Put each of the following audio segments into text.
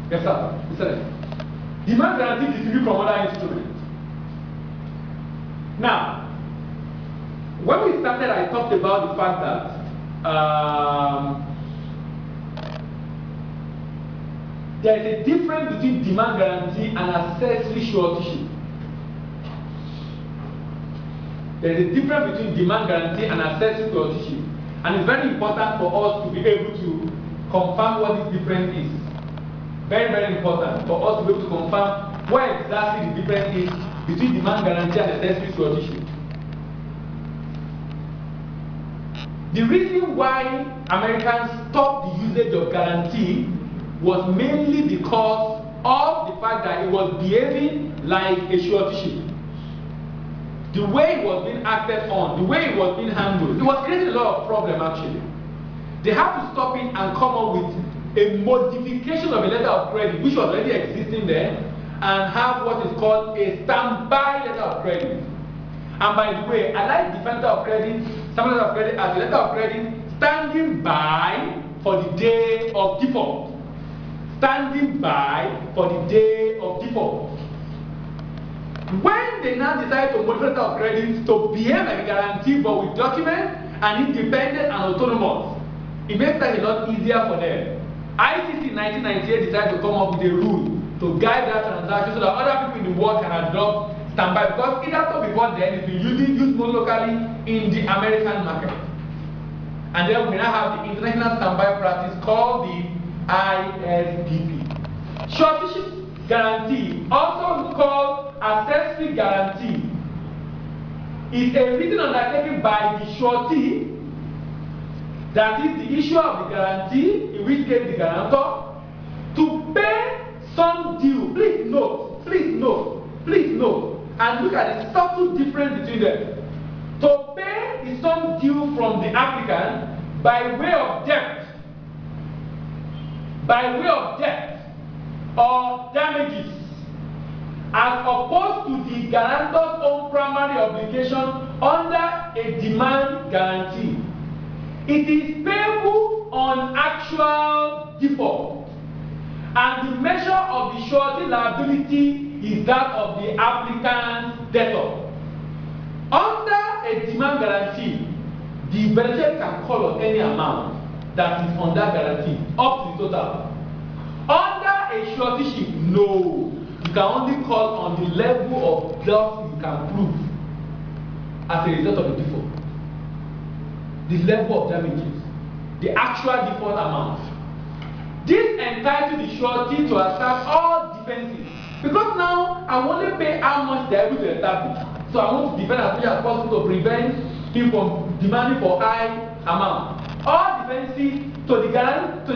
Yes, sir. Listen. Demand guarantee distribute from other instruments. Now, when we started, I talked about the fact that there is a difference between demand guarantee and accessory suretyship. There is a difference between demand guarantee and accessory suretyship, and it's very important for us to be able to confirm what this difference is. Very, very important for us to be able to confirm what exactly the difference is between demand guarantee and accessory suretyship. The reason why Americans stopped the usage of guarantee was mainly because of the fact that it was behaving like a suretyship. The way it was being acted on, the way it was being handled, it was creating a lot of problem actually. They had to stop it and come up with a modification of a letter of credit which was already existing there and have what is called a standby letter of credit. And by the way, I like the letter of credit, some letter of credit as a letter of credit standing by for the day of default. Standing by for the day of default. When they now decide to modify letter of credit to behave like a guarantee but with documents and independent and autonomous, it makes that a lot easier for them. ICC in 1998 decided to come up with a rule to guide that transaction so that other people in the world can adopt standby, because it has to before then it's been used more locally in the American market. And then we now have the international standby practice called the ISDP. Suretyship guarantee, also called accessory guarantee, is a written undertaking by the surety, that is the issuer of the guarantee, in which case the guarantor, to pay some due. Please note, and look at the subtle difference between them. To pay the sum due from the applicant by way of debt, or damages, as opposed to the guarantor's own primary obligation under a demand guarantee. It is payable on actual default, and the measure of the surety liability is that of the applicant's debtor. Under a demand guarantee, the beneficiary can call on any amount that is on that guarantee up to the total. Under a suretyship, no. You can only call on the level of loss you can prove as a result of the default. The level of damages, the actual default amount. This entitles the surety to assert all defenses, because now I only pay how much they are able to establish. So I want to defend as much as possible to prevent him from demanding for high amount. All defenses to the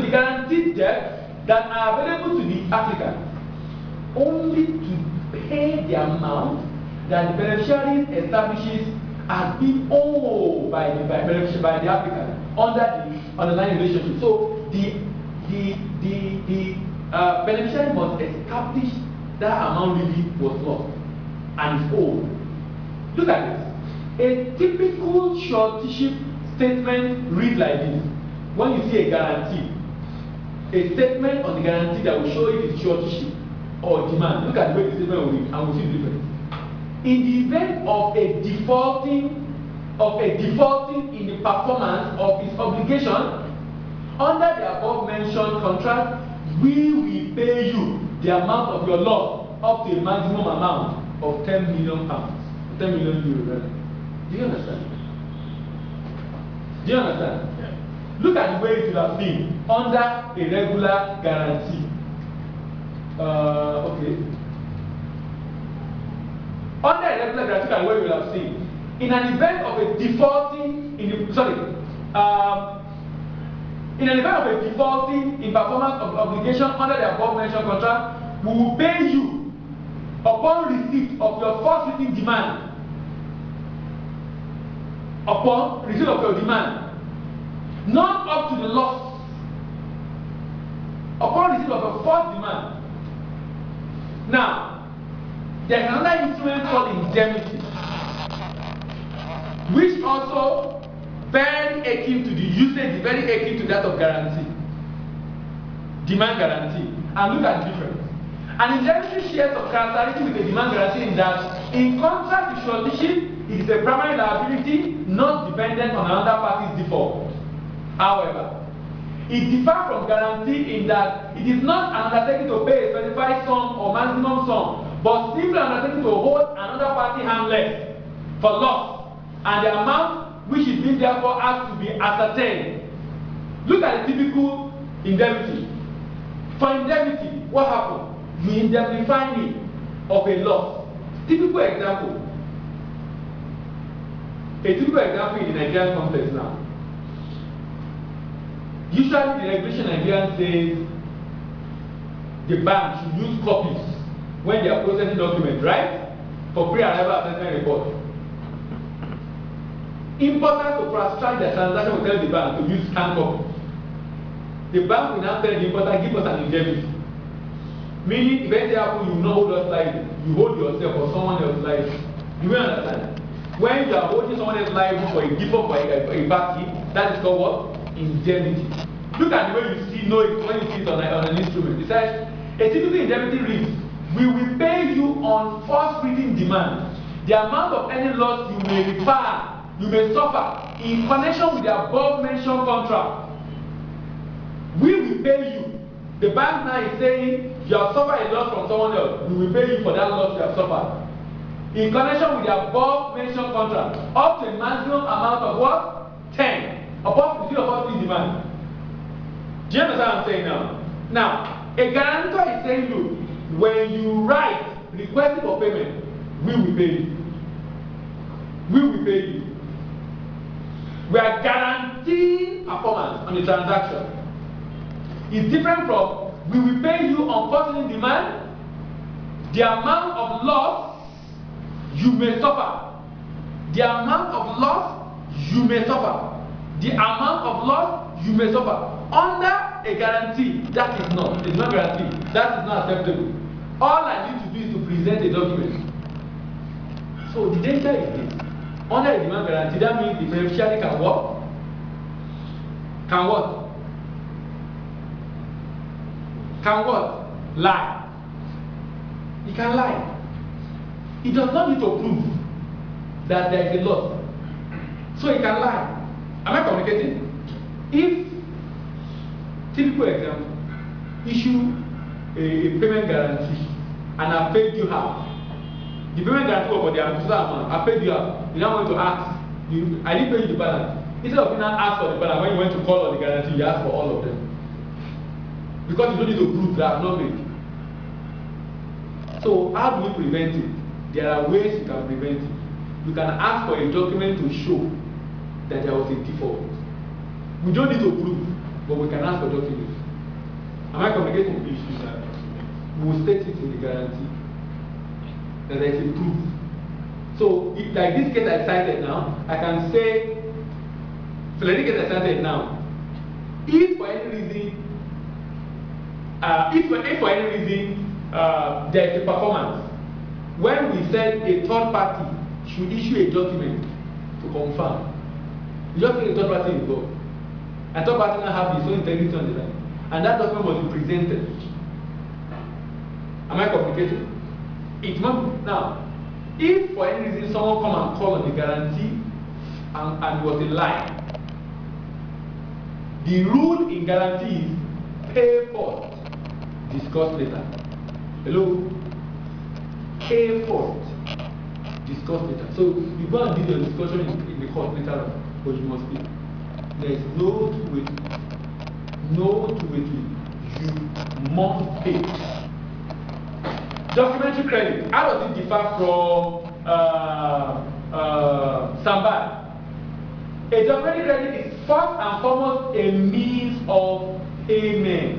guaranteed debt that are available to the applicant, only to pay the amount that the beneficiary establishes as being owed by the applicant under the underlying relationship. So the beneficiary must establish that amount really was lost and is owed. Look at this. A typical suretyship statement reads like this. When you see a guarantee, a statement on the guarantee that will show you the suretyship or demand. Look at the way the statement will read, and we'll see the difference. In the event of a defaulting in the performance of its obligation under the above mentioned contract, we will pay you the amount of your loss up to a maximum amount of 10 million pounds, 10 million euros. Do you understand? Yeah. Look at the way it would have been under a regular guarantee. Okay. Under a regular guarantee, look at what you will have seen. In an event of a defaulting in an event of a defaulting in performance of obligation under the above mentioned contract, we will pay you upon receipt of your first written demand. Upon receipt of your demand, not up to the loss. Upon receipt of your first demand. Now, there's another instrument called indemnity, which also very akin to the usage, very akin to that of guarantee, demand guarantee. and look at the difference. An indemnity shares some characteristics with a demand guarantee in that, in contrast to suretyship, it is a primary liability not dependent on another party's default. However, it differs from guarantee in that it is not an undertaking to pay a specified sum or maximum sum, but simply an undertaking to hold another party harmless for loss, and the amount which is being therefore has to be ascertained. Look at the typical indemnity. For indemnity, what happens? You indemnify me of a loss. Typical example. A typical example in the Nigerian context now. Usually the regulation in Nigeria says the bank should use copies when they are processing documents, right? For pre-arrival assessment report. Importers to fast-track their transaction will tell the bank to use scanned copies. The bank will now tell the importer, give us an indemnity. Meaning, if anything happens, you know hold us liable. You hold yourself or someone else liable. You will understand. When you are holding someone else liable for a default for a party, that is called what? Indemnity. Look at the way you see, know it when you see it on an instrument. It says, a typical indemnity reads, we will pay you on first written demand the amount of any loss you may repair, you may suffer in connection with the above mentioned contract. We will pay you. The bank now is saying you have suffered a loss from someone else. We will pay you for that loss you have suffered. In connection with the above mentioned contract, up to a maximum amount of what? 10. Above the demand. Do you understand what I'm saying now? Now, a guarantor is saying, look, when you write requesting for payment, we will pay you. We will pay you. We are guaranteeing performance on the transaction. It's different from we will pay you on first demand the amount of loss you may suffer. The amount of loss you may suffer. The amount of loss you may suffer. Under a guarantee, that is not. It's not guarantee. That is not acceptable. All I need to do is to present a document. So the danger is this. Under a demand guarantee, that means the beneficiary can what? Can what? Can what? Lie. He can lie. He does not need to prove that there is a loss. So he can lie. Am I communicating? If, typical example, issue a payment guarantee and I paid you half. The payment guarantee for the amount, I paid you half. You now want to ask, I didn't pay you the balance. Instead of you now ask for the balance, when you went to call on the guarantee, you ask for all of them. Because you don't need to prove that I've not paid. So how do we prevent it? There are ways you can prevent it. You can ask for a document to show that there was a default. We don't need to prove, but we can ask for documents. Am I communicating with you? We will state it in the guarantee that there is a proof. So if like this case I cited now, I can say, so like this case I cited now, if for any reason there is a performance, when we said a third party should issue a document to confirm, you just need a third party involved. A third party now have his own integrity on the line, and that document must be presented. Am I communicating? It must now. If for any reason someone come and call on the guarantee and it was a lie, the rule in guarantee is pay first, discuss later. Hello? Pay first, discuss later. So you go and do the discussion in the court later on, but you must pay. There is no two-way. No two-way. You must pay. Documentary credit. How does it differ from standby? A documentary credit is first and foremost a means of payment.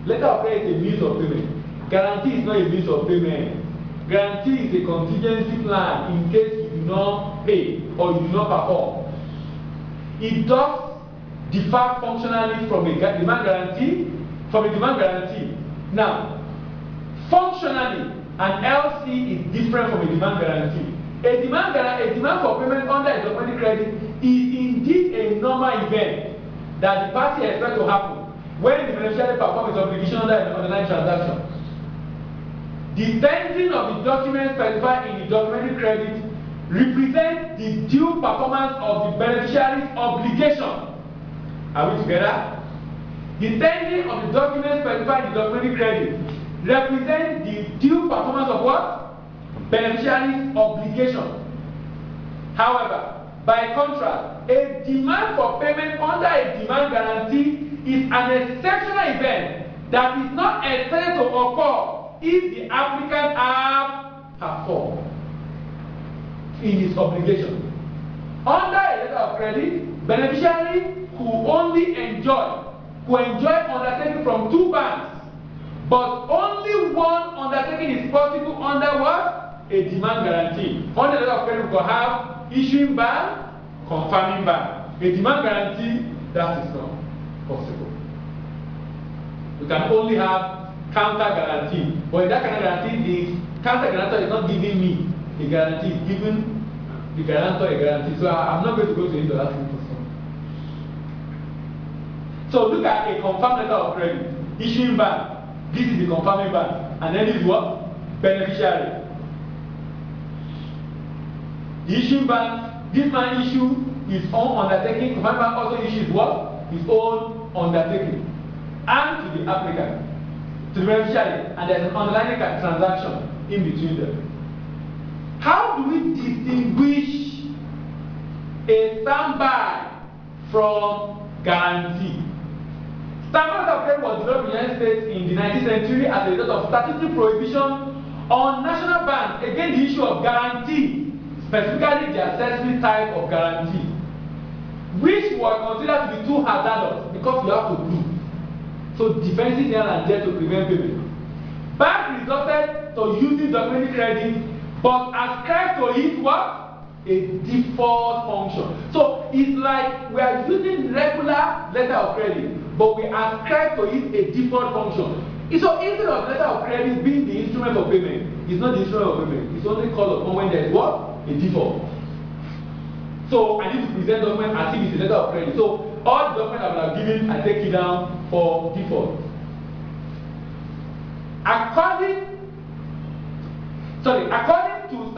Letter of credit is a means of payment. Guarantee is not a means of payment. Guarantee is a contingency plan in case you do not pay or you do not perform. It does differ functionally from a demand guarantee. Now, functionally, an LC is different from a demand guarantee. A demand for payment under a documentary credit is indeed a normal event that the party expects to happen. when the beneficiary performs its obligation under an underlying transaction. The tendering of the documents specified in the documentary credit represents the due performance of the beneficiary's obligation. Are we together? The tendering of the documents specified in the documentary credit represents the due performance of what? Beneficiary's obligation. However, by contrast, a demand for payment under a demand guarantee is an exceptional event that is not expected to occur if the applicant have performed in his obligation. Under a letter of credit, beneficiary could enjoy undertaking from two banks, but only one undertaking is possible under what? A demand guarantee. Under a letter of credit, we could have issuing bank, confirming bank. A demand guarantee, that is not possible. We can only have counter guarantee, but in that counter guarantee, the counter guarantor is not giving me a guarantee, giving the guarantor a guarantee. So I'm not going to go to into that thing. So look at a confirmed letter of credit, issuing bank. This is the confirming bank, and then this is what? Beneficiary. The issuing bank, this man issue his own undertaking. Confirming bank also issues what? His own undertaking, and to the applicant, to the beneficiary, and there's an underlying transaction in between them. How do we distinguish a standby from guarantee? Standby of credit was developed in the United States in the 19th century as a result of statutory prohibition on national banks against the issue of guarantee, specifically the accessory type of guarantee, which were considered to be too hazardous because you have to do. So defensive here and there to prevent payment. Bank resorted to using documentary credit, but ascribed to it what? A default function. So it's like we are using regular letter of credit, but we ascribe to it a default function. So instead of letter of credit being the instrument of payment, it's not the instrument of payment. It's only called upon when there is what? A default. So I need to present document as if it's a letter of credit. So all the documents I have given, I take it down for default. According to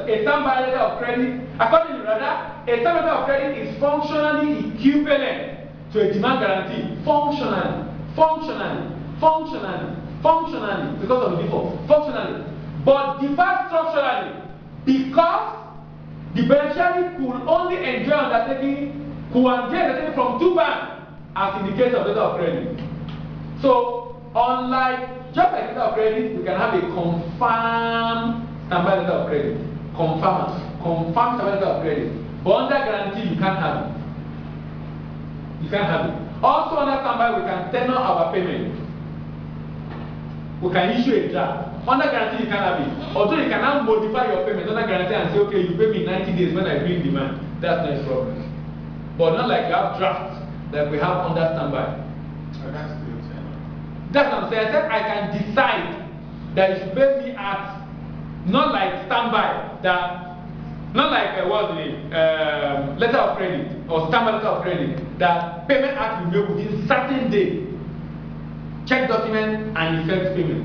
a standby letter of credit, a standby letter of credit is functionally equivalent to a demand guarantee. Functionally, because of the default. Functionally, but differs structurally because the beneficiary could only enjoy undertaking from two banks, as in the case of letter of credit. So, unlike just like letter of credit, we can have a confirmed standby letter of credit. Confirmed standby letter of credit. But under guarantee, you can't have it. You can't have it. Also, under standby, we can tenor our payment. We can issue a draft. Under guarantee, you can't have it. Although you can now modify your payment under guarantee and say, okay, you pay me 90 days when I bring demand. That's not a problem. But not like you have draft that we have under standby. That's what I'm saying. I said I can decide that you should pay me at, not like standby, not like letter of credit or standby letter of credit, that payment act will be within certain day. Check document and effect payment.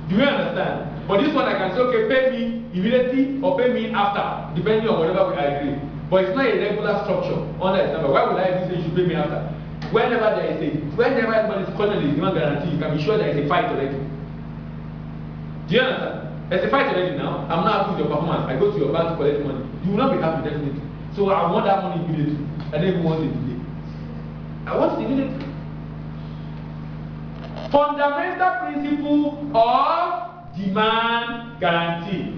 Do you understand? But this one I can say, okay, pay me immediately or pay me after, depending on whatever we agree. But it's not a regular structure under a standby. Why would I say you should pay me after? Whenever everybody is calling the demand guarantee, you can be sure there is a fight already. Do you understand? There's a fight already now. I'm not happy with your performance. I go to your bank to collect money. You will not be happy, definitely. So I want that money immediately. I don't even want it delay. I want it immediately. Fundamental principle of demand guarantee.